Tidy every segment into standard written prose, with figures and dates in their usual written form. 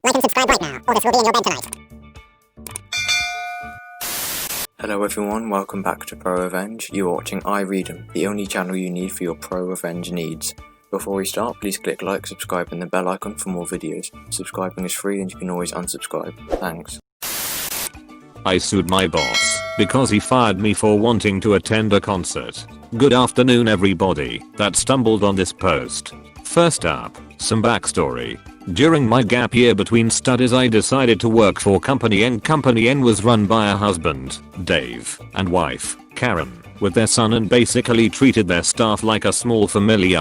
Like and subscribe right now, or this will be in your bed tonight. Hello everyone, welcome back to ProRevenge. You're watching I Read 'em, the only channel you need for your ProRevenge needs. Before we start, please click like, subscribe and the bell icon for more videos. Subscribing is free and you can always unsubscribe. Thanks. I sued my boss because he fired me for wanting to attend a concert. Good afternoon everybody that stumbled on this post. First up, some backstory. During my gap year between studies I decided to work for Company N. Company N was run by a husband, Dave, and wife, Karen, with their son and basically treated their staff like a small family.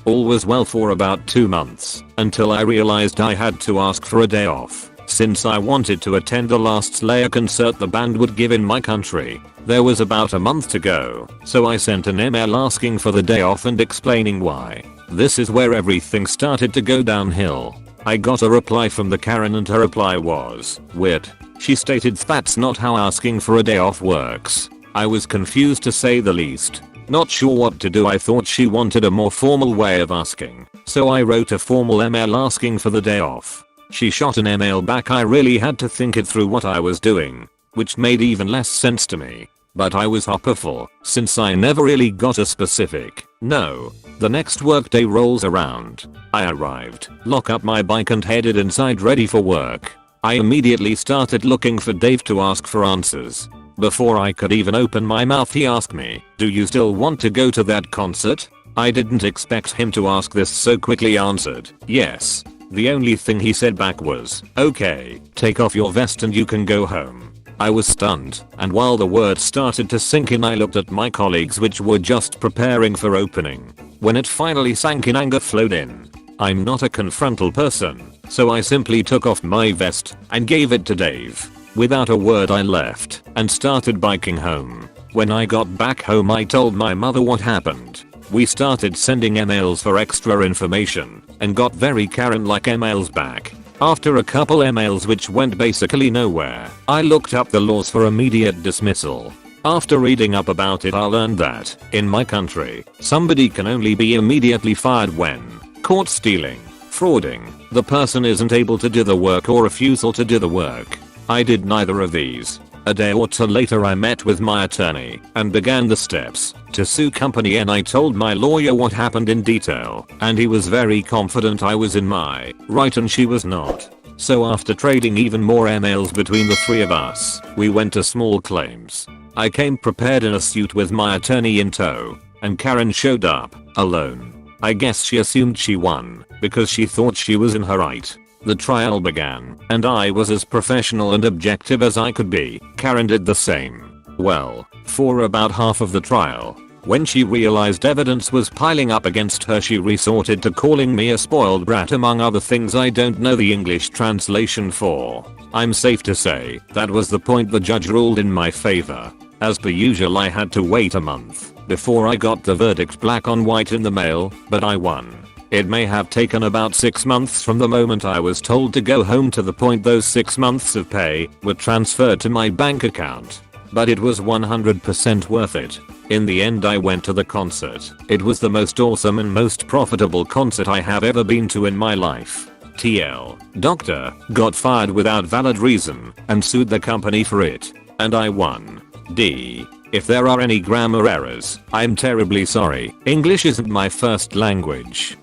All was well for about 2 months, until I realized I had to ask for a day off, since I wanted to attend the rSLASH concert the band would give in my country. There was about a month to go, so I sent an email asking for the day off and explaining why. This is where everything started to go downhill. I got a reply from the Karen and her reply was weird. She stated that's not how asking for a day off works. I was confused to say the least. Not sure what to do. I thought she wanted a more formal way of asking, so I wrote a formal email asking for the day off. She shot an email back. I really had to think it through what I was doing, which made even less sense to me. But I was hopeful, since I never really got a specific no. The next workday rolls around. I arrived, lock up my bike and headed inside ready for work. I immediately started looking for Dave to ask for answers. Before I could even open my mouth he asked me, "Do you still want to go to that concert?" I didn't expect him to ask this so quickly. Answered, "Yes." The only thing he said back was, "Okay, take off your vest and you can go home." I was stunned, and while the words started to sink in I looked at my colleagues which were just preparing for opening. When it finally sank in, anger flowed in. I'm not a confrontal person, so I simply took off my vest and gave it to Dave. Without a word I left and started biking home. When I got back home I told my mother what happened. We started sending emails for extra information and got very Karen-like emails back. After a couple emails which went basically nowhere, I looked up the laws for immediate dismissal. After reading up about it I learned that, in my country, somebody can only be immediately fired when caught stealing, frauding, the person isn't able to do the work, or refusal to do the work. I did neither of these. A day or two later I met with my attorney and began the steps to sue Company N. I told my lawyer what happened in detail, and he was very confident I was in my right and she was not. So after trading even more emails between the three of us, we went to small claims. I came prepared in a suit with my attorney in tow, and Karen showed up alone. I guess she assumed she won because she thought she was in her right. The trial began, and I was as professional and objective as I could be. Karen did the same. Well, for about half of the trial, when she realized evidence was piling up against her, she resorted to calling me a spoiled brat, among other things I don't know the English translation for. I'm safe to say that was the point the judge ruled in my favor. As per usual I had to wait a month before I got the verdict black on white in the mail, but I won. It may have taken about 6 months from the moment I was told to go home to the point those 6 months of pay were transferred to my bank account. But it was 100% worth it. In the end I went to the concert. It was the most awesome and most profitable concert I have ever been to in my life. TL. Doctor got fired without valid reason and sued the company for it. And I won. D. If there are any grammar errors, I'm terribly sorry. English isn't my first language.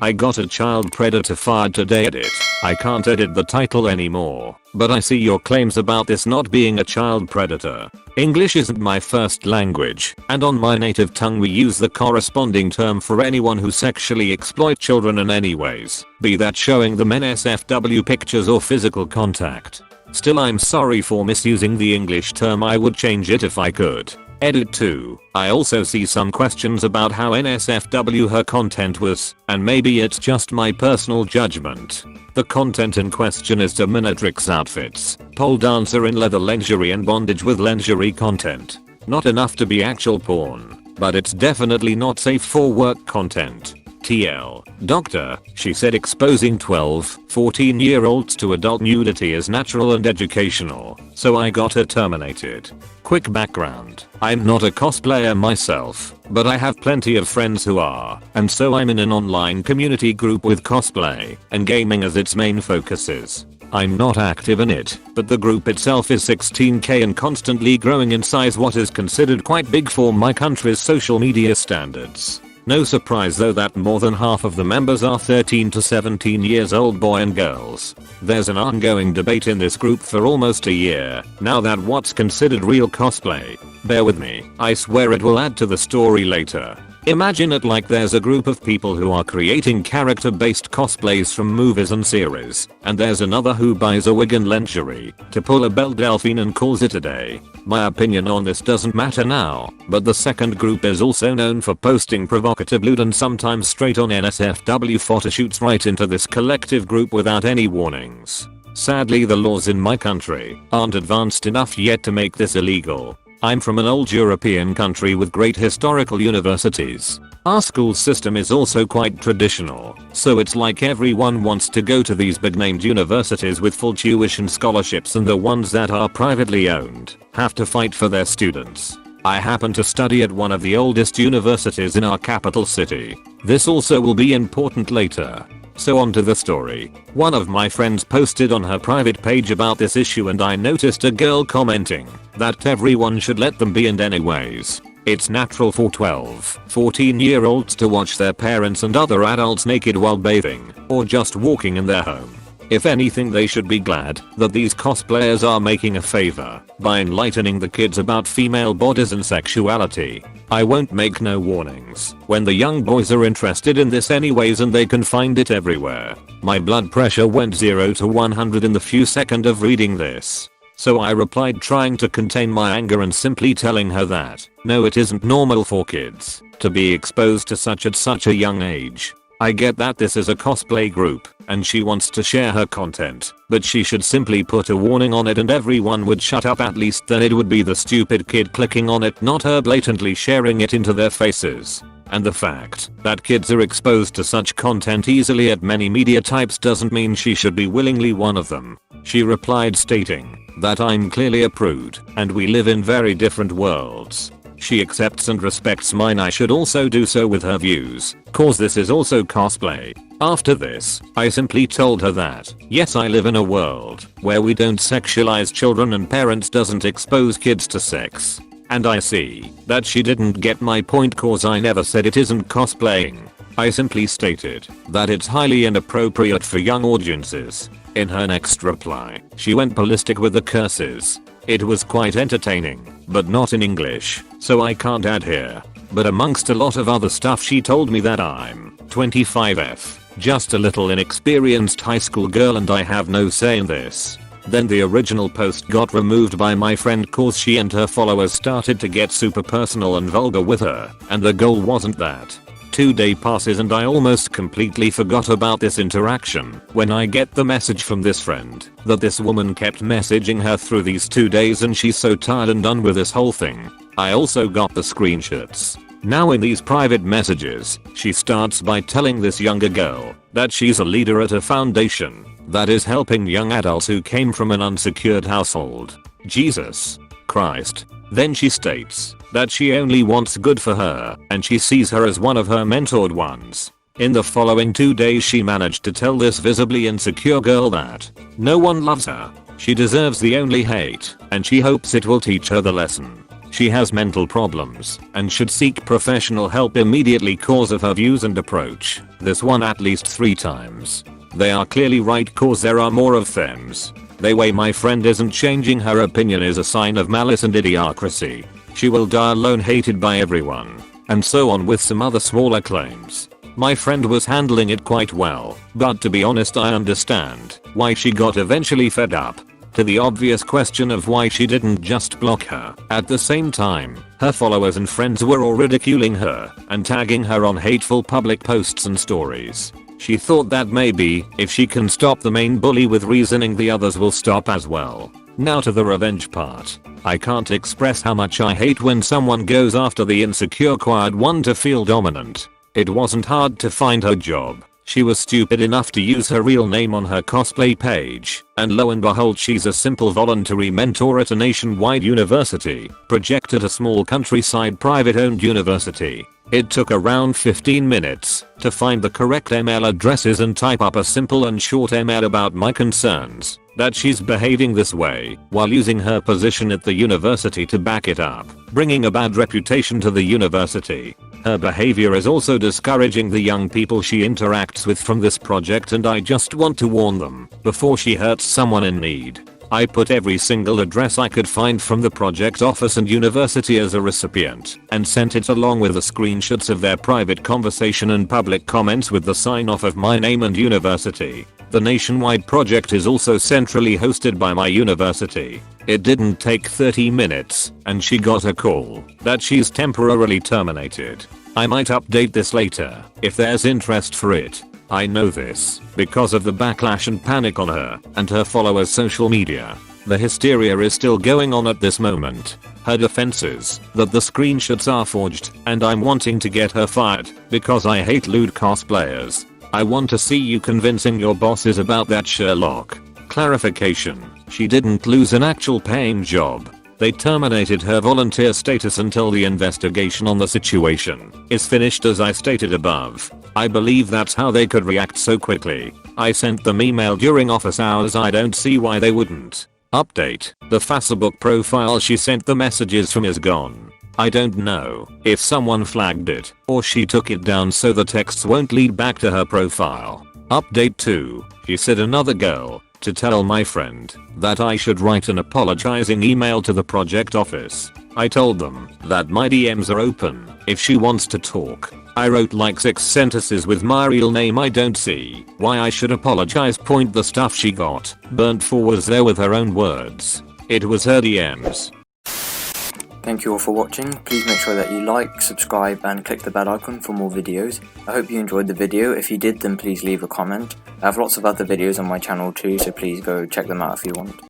I got a child predator fired today. Edit. I can't edit the title anymore, but I see your claims about this not being a child predator. English isn't my first language, and on my native tongue we use the corresponding term for anyone who sexually exploit children in any ways, be that showing them NSFW pictures or physical contact. Still, I'm sorry for misusing the English term. I would change it if I could. Edit 2. I also see some questions about how NSFW her content was, and maybe it's just my personal judgment. The content in question is dominatrix outfits, pole dancer in leather lingerie and bondage with lingerie content. Not enough to be actual porn, but it's definitely not safe for work content. TL. Doctor, she said exposing 12, 14-year-olds to adult nudity is natural and educational, so I got her terminated. Quick background, I'm not a cosplayer myself, but I have plenty of friends who are, and so I'm in an online community group with cosplay and gaming as its main focuses. I'm not active in it, but the group itself is 16k and constantly growing in size, what is considered quite big for my country's social media standards. No surprise though that more than half of the members are 13 to 17 years old boy and girls. There's an ongoing debate in this group for almost a year now that what's considered real cosplay. Bear with me, I swear it will add to the story later. Imagine it like there's a group of people who are creating character-based cosplays from movies and series, and there's another who buys a wig and lingerie to pull a Belle Delphine and calls it a day. My opinion on this doesn't matter now, but the second group is also known for posting provocative lewd and sometimes straight on NSFW photoshoots right into this collective group without any warnings. Sadly, the laws in my country aren't advanced enough yet to make this illegal. I'm from an old European country with great historical universities. Our school system is also quite traditional, so it's like everyone wants to go to these big named universities with full tuition scholarships, and the ones that are privately owned have to fight for their students. I happen to study at one of the oldest universities in our capital city. This also will be important later. So on to the story. One of my friends posted on her private page about this issue, and I noticed a girl commenting that everyone should let them be, and anyways, it's natural for 12, 14-year-olds to watch their parents and other adults naked while bathing or just walking in their home. If anything, they should be glad that these cosplayers are making a favor by enlightening the kids about female bodies and sexuality. I won't make no warnings when the young boys are interested in this anyways, and they can find it everywhere. My blood pressure went 0 to 100 in the few seconds of reading this. So I replied, trying to contain my anger and simply telling her that no, it isn't normal for kids to be exposed to such at such a young age. I get that this is a cosplay group and she wants to share her content, but she should simply put a warning on it and everyone would shut up. At least then it would be the stupid kid clicking on it, not her blatantly sharing it into their faces. And the fact that kids are exposed to such content easily at many media types doesn't mean she should be willingly one of them. She replied stating that I'm clearly a prude and we live in very different worlds. She accepts and respects mine. I should also do so with her views, cause this is also cosplay. After this, I simply told her that yes, I live in a world where we don't sexualize children and parents doesn't expose kids to sex. And I see that she didn't get my point, cause I never said it isn't cosplaying. I simply stated that it's highly inappropriate for young audiences. In her next reply, she went ballistic with the curses. It was quite entertaining, but not in English, so I can't add here. But amongst a lot of other stuff, she told me that I'm 25F, just a little inexperienced high school girl and I have no say in this. Then the original post got removed by my friend cause she and her followers started to get super personal and vulgar with her, and the goal wasn't that. 2 days passes and I almost completely forgot about this interaction when I get the message from this friend that this woman kept messaging her through these 2 days and she's so tired and done with this whole thing. I also got the screenshots. Now in these private messages, she starts by telling this younger girl that she's a leader at a foundation that is helping young adults who came from an unsecured household. Jesus Christ. Then she states that she only wants good for her and she sees her as one of her mentored ones. In the following 2 days she managed to tell this visibly insecure girl that no one loves her, she deserves the only hate, and she hopes it will teach her the lesson. She has mental problems and should seek professional help immediately cause of her views and approach. This one at least 3 times. They are clearly right cause there are more of thems. The way my friend isn't changing her opinion is a sign of malice and idiocracy. She will die alone, hated by everyone. And so on with some other smaller claims. My friend was handling it quite well, but to be honest I understand why she got eventually fed up. To the obvious question of why she didn't just block her. At the same time, her followers and friends were all ridiculing her and tagging her on hateful public posts and stories. She thought that maybe if she can stop the main bully with reasoning, the others will stop as well. Now to the revenge part. I can't express how much I hate when someone goes after the insecure quiet one to feel dominant. It wasn't hard to find her job. She was stupid enough to use her real name on her cosplay page, and lo and behold she's a simple voluntary mentor at a nationwide university, project at a small countryside private-owned university. It took around 15 minutes to find the correct email addresses and type up a simple and short email about my concerns, that she's behaving this way while using her position at the university to back it up, bringing a bad reputation to the university. Her behavior is also discouraging the young people she interacts with from this project, and I just want to warn them before she hurts someone in need. I put every single address I could find from the project office and university as a recipient and sent it along with the screenshots of their private conversation and public comments with the sign off of my name and university. The nationwide project is also centrally hosted by my university. It didn't take 30 minutes and she got a call that she's temporarily terminated. I might update this later if there's interest for it. I know this because of the backlash and panic on her and her followers' social media. The hysteria is still going on at this moment. Her defense is that the screenshots are forged and I'm wanting to get her fired because I hate lewd cosplayers. I want to see you convincing your bosses about that, Sherlock. Clarification: she didn't lose an actual paying job. They terminated her volunteer status until the investigation on the situation is finished, as I stated above. I believe that's how they could react so quickly. I sent them email during office hours. I don't see why they wouldn't. Update: the Facebook profile she sent the messages from is gone. I don't know if someone flagged it or she took it down so the texts won't lead back to her profile. Update 2. She said another girl to tell my friend that I should write an apologizing email to the project office. I told them that my DMs are open if she wants to talk. I wrote like 6 sentences with my real name. I don't see why I should apologize. The stuff she got burnt for was there with her own words. It was her DMs. Thank you all for watching. Please make sure that you like, subscribe and click the bell icon for more videos. I hope you enjoyed the video. If you did, then please leave a comment. I have lots of other videos on my channel too, so please go check them out if you want.